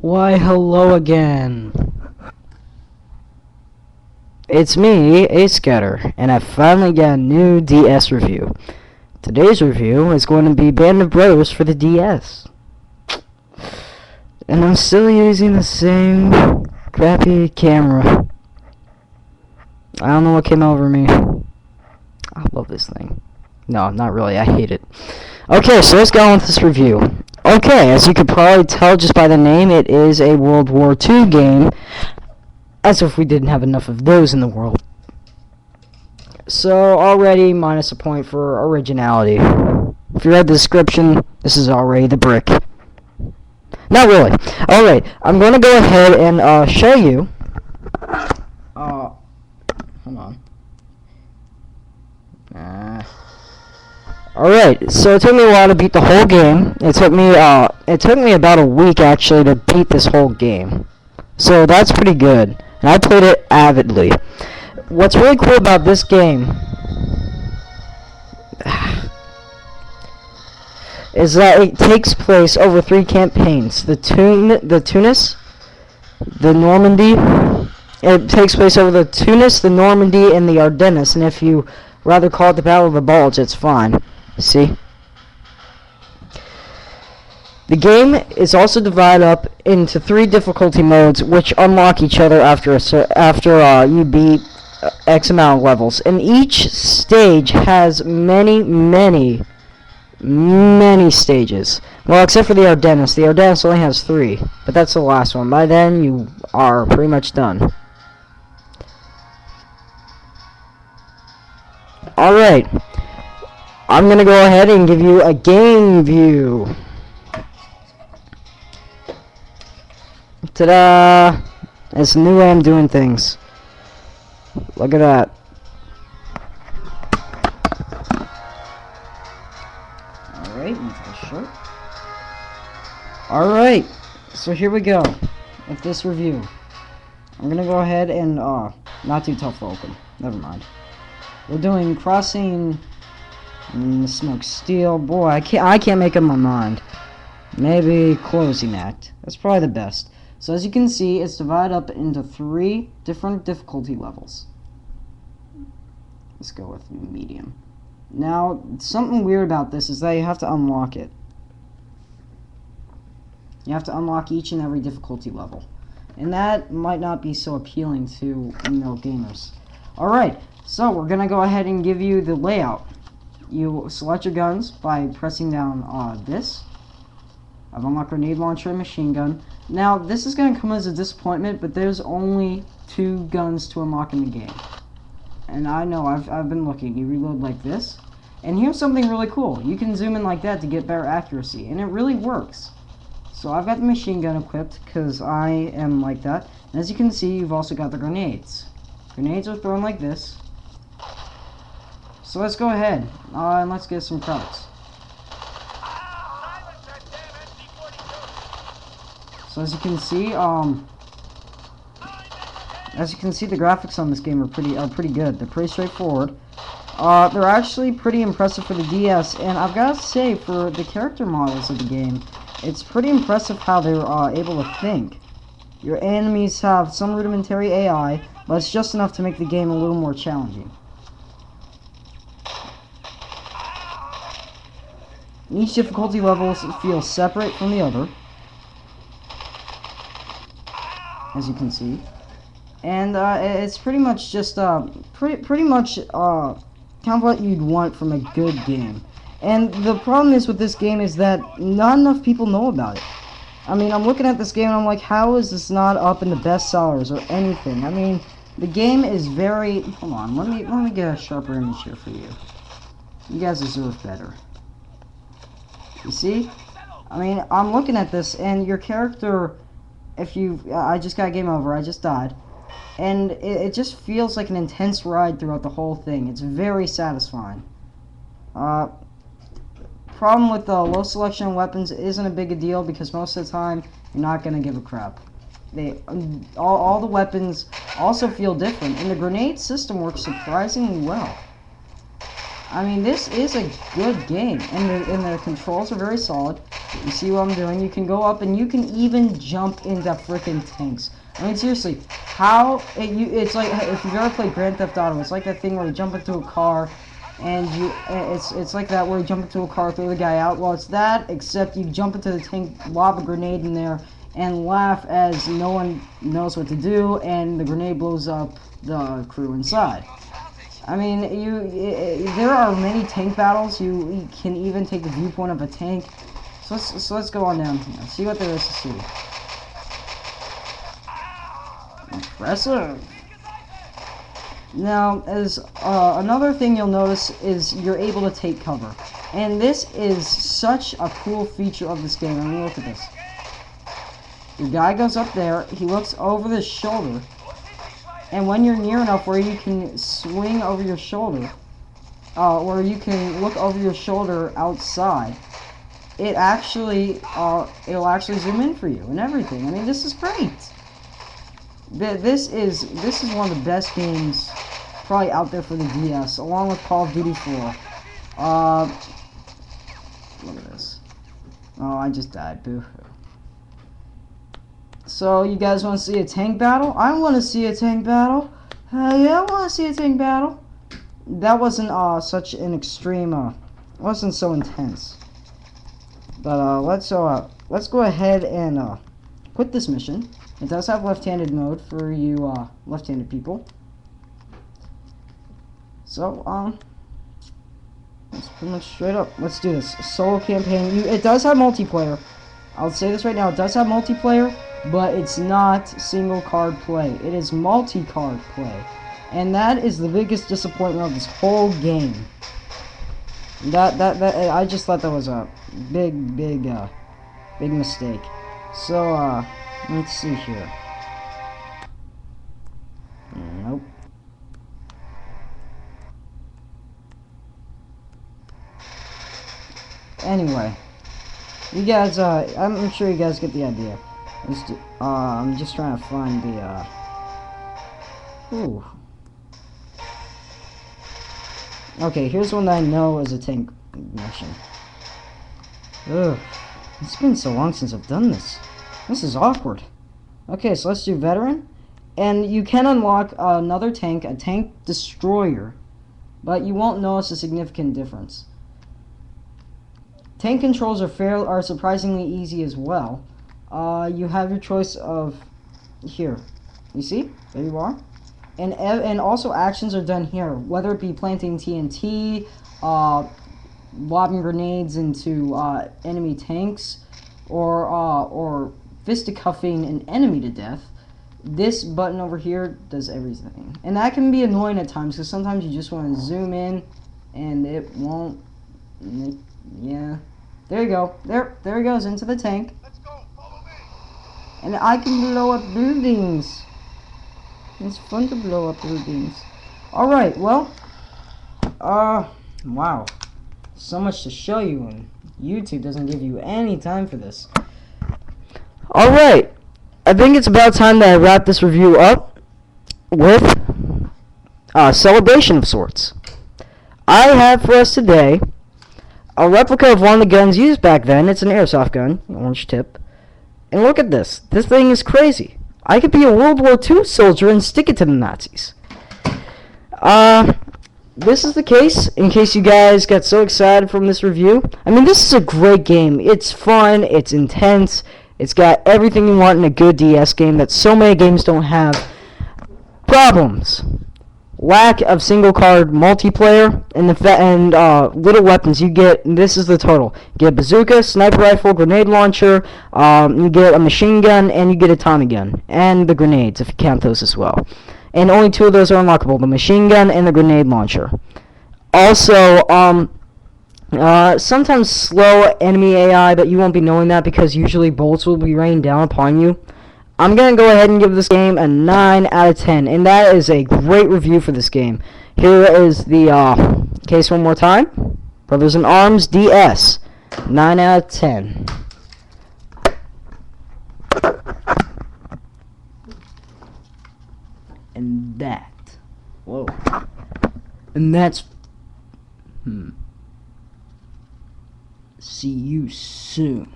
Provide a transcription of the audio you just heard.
Why, hello again. It's me, Acescouter, and I finally got a new DS review. Today's review is going to be Band of Brothers for the DS. And I'm still using the same crappy camera. I don't know what came over me. I love this thing. No, not really. I hate it. Okay, so let's go on with this review. Okay, as you could probably tell just by the name, it is a World War II game. As if we didn't have enough of those in the world. So, already minus a point for originality. If you read the description, this is already the brick. Not really. Alright, I'm going to go ahead and show you. Hold on. Alright, so it took me a while to beat the whole game. It took me about a week actually to beat this whole game. So that's pretty good. And I played it avidly. What's really cool about this game is that it takes place over 3 campaigns. The Tunis, the Normandy. It takes place over the Tunis, the Normandy, and the Ardennes. And if you rather call it the Battle of the Bulge, it's fine. See? The game is also divided up into 3 difficulty modes, which unlock each other after you beat X amount of levels. And each stage has many stages. Well, except for the Ardennes. The Ardennes only has 3, but that's the last one. By then, you are pretty much done. Alright. I'm gonna go ahead and give you a game view. Ta-da! It's a new way I'm doing things. Look at that. Alright, into the shirt. Alright, so here we go with this review. I'm gonna go ahead and, not too tough to open. Never mind. We're doing Crossing Smoke Steel. Boy, I can't make up my mind. Maybe Closing Act. That's probably the best. So as you can see, it's divided up into 3 different difficulty levels. Let's go with medium. Now, something weird about this is that you have to unlock it. You have to unlock each and every difficulty level. And that might not be so appealing to gamers. Alright, so we're going to go ahead and give you the layout. You select your guns by pressing down this. I've unlocked grenade launcher and machine gun. Now, this is going to come as a disappointment, but there's only 2 guns to unlock in the game. And I know, I've been looking. You reload like this. And here's something really cool. You can zoom in like that to get better accuracy, and it really works. So I've got the machine gun equipped, because I am like that. And as you can see, you've also got the grenades. Grenades are thrown like this. So let's go ahead, and let's get some credits. So as you can see, the graphics on this game are pretty good. They're pretty straightforward. They're actually pretty impressive for the DS, and I've got to say, for the character models of the game, it's pretty impressive how they're able to think. Your enemies have some rudimentary AI, but it's just enough to make the game a little more challenging. Each difficulty level feels separate from the other, as you can see, and it's pretty much just pretty much kind of what you'd want from a good game. And the problem is with this game is that not enough people know about it. I mean, I'm looking at this game and I'm like, how is this not up in the bestsellers or anything? I mean, the game is very... Hold on, let me get a sharper image here for you. You guys deserve better. You see? I mean, I'm looking at this and your character... I just got game over, I just died. And it just feels like an intense ride throughout the whole thing. It's very satisfying. Problem with the low selection of weapons isn't a big a deal because most of the time you're not going to give a crap. All the weapons also feel different, and the grenade system works surprisingly well. I mean, this is a good game, and the controls are very solid. You see what I'm doing? You can go up and you can even jump into freaking tanks. I mean, seriously, it's like, if you've ever played Grand Theft Auto, it's like that thing where you jump into a car, and it's like that where you jump into a car, throw the guy out. Well, it's that, except you jump into the tank, lob a grenade in there, and laugh as no one knows what to do, and the grenade blows up the crew inside. I mean, there are many tank battles. You can even take the viewpoint of a tank. So let's go on down here. See what there is to see. Impressive. Now, as another thing you'll notice is you're able to take cover. And this is such a cool feature of this game. I mean, look at this. The guy goes up there, he looks over his shoulder, and when you're near enough where you can swing over your shoulder, or you can look over your shoulder outside, it'll actually zoom in for you and everything. I mean, this is great. This is one of the best games probably out there for the DS, along with Call of Duty 4. Look at this. Oh, I just died. Boo. So, you guys want to see a tank battle? I want to see a tank battle. Yeah, I want to see a tank battle. That wasn't such an extreme, wasn't so intense. But let's go ahead and quit this mission. It does have left-handed mode for you left-handed people. So it's pretty much straight up. Let's do this. Solo campaign. It does have multiplayer. I'll say this right now. It does have multiplayer, but it's not single card play. It is multi-card play, and that is the biggest disappointment of this whole game. That I just thought that was a big mistake. So let's see here. Nope. Anyway, you guys, I'm sure you guys get the idea. I'm just trying to find the, ooh. Okay, here's one that I know is a tank mission. Ugh, it's been so long since I've done this. This is awkward. Okay, so let's do veteran. And you can unlock another tank, a tank destroyer, but you won't notice a significant difference. Tank controls are surprisingly easy as well. You have your choice of here. You see? There you are. And also actions are done here, whether it be planting TNT, lobbing grenades into enemy tanks, or fisticuffing an enemy to death. This button over here does everything, and that can be annoying at times because sometimes you just want to zoom in, and it won't. Yeah, there you go. There he goes into the tank. Let's go. Follow me. And I can blow up buildings. It's fun to blow up buildings. All right, well, wow, so much to show you, and YouTube doesn't give you any time for this. All right. I think it's about time that I wrap this review up with a celebration of sorts. I have for us today a replica of one of the guns used back then. It's an airsoft gun, orange tip. And look at this. This thing is crazy. I could be a World War II soldier and stick it to the Nazis. This is the case, in case you guys got so excited from this review. I mean, this is a great game. It's fun, it's intense, it's got everything you want in a good DS game that so many games don't have. Problems: lack of single card multiplayer, and little weapons. You get, this is the total. You get a bazooka, sniper rifle, grenade launcher, you get a machine gun, and you get a Tommy gun. And the grenades, if you count those as well. And only two of those are unlockable, the machine gun and the grenade launcher. Also, sometimes slow enemy AI, but you won't be knowing that because usually bullets will be raining down upon you. I'm going to go ahead and give this game a 9 out of 10, and that is a great review for this game. Here is the case one more time. Brothers in Arms DS, 9 out of 10. And that, whoa, and that's, see you soon.